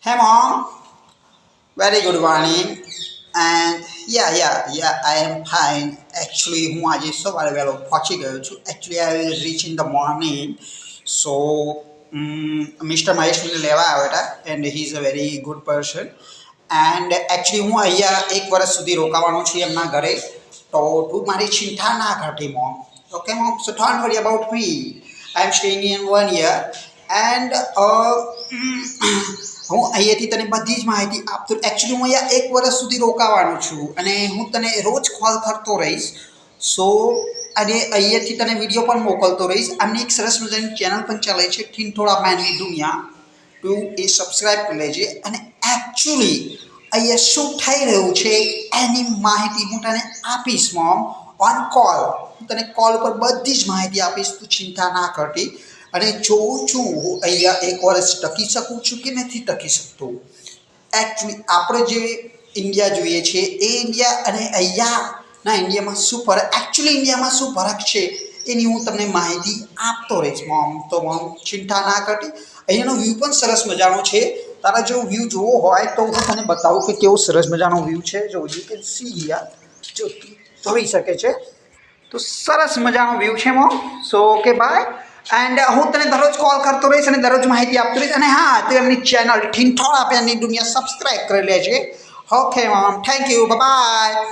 Hey mom, very good morning. And yeah, I am fine. Actually, હું આજે સવારે વહેલો પહોંચી ગયો છું. Actually, I will reach in the morning. So, mister મહેશને લેવા આવ્યા હતા and he is a very good person. And actually હું અહીંયા 1 વર્ષ સુધી રોકાવાનો છું એમના ઘરે. તો તું મારી ચિંતા ના કરતી mom. Okay mom, so don't worry about me. I am staying in 1 year. And હું અહીંયાથી તને બધી જ માહિતી આપતો. એકચ્યુઅલી હું અહીંયા 1 વર્ષ સુધી રોકાવાનો છું અને હું તને રોજ કોલ કરતો રહીશ. સો અને અહીંયાથી તને વિડીયો પણ મોકલતો રહીશ. આમની એક સરસ મજાની ચેનલ પણ ચાલે છે ઠીંઠોળા મેનવી દુનિયા. તું એ સબસ્ક્રાઈબ કરી લેજે. અને એકચ્યુઅલી અહીંયા શું થઈ રહ્યું છે એની માહિતી હું તને આપીશ મોમ, ઓન કોલ. હું તને કોલ પર બધી જ માહિતી આપીશ, તું ચિંતા ના કરતી. અને જોઉં છું હું અહીંયા 1 વર્ષ ટકી શકું છું કે નથી ટકી શકતો. એકચ્યુઅલી આપણે જે ઇન્ડિયા જોઈએ છીએ એ ઇન્ડિયા અને અહીંયાના ઇન્ડિયામાં શું ફરક, એકચ્યુઅલી ઇન્ડિયામાં શું ફરક છે એની હું તમને માહિતી આપતો રહીશ મોમ. તો મોમ ચિંતા ના કરતી. અહીંયાનો વ્યૂ પણ સરસ મજાનો છે. તારા જો વ્યૂ જોવો હોય તો હું તને બતાવું કે કેવો સરસ મજાનો વ્યૂ છે. જો યુ કેન સી હિયર, જો જોઈ શકે છે તો સરસ મજાનો વ્યૂ છે mom. So okay bye. And હું તને દરરોજ કોલ કરતો રહીશ અને દરરોજ માહિતી આપતો રહીશ. અને હા, તે એમની ચેનલ ઠીંઠોળા પેનની દુનિયા સબસ્ક્રાઈબ કરી લેજે. Okay mom, thank you, by.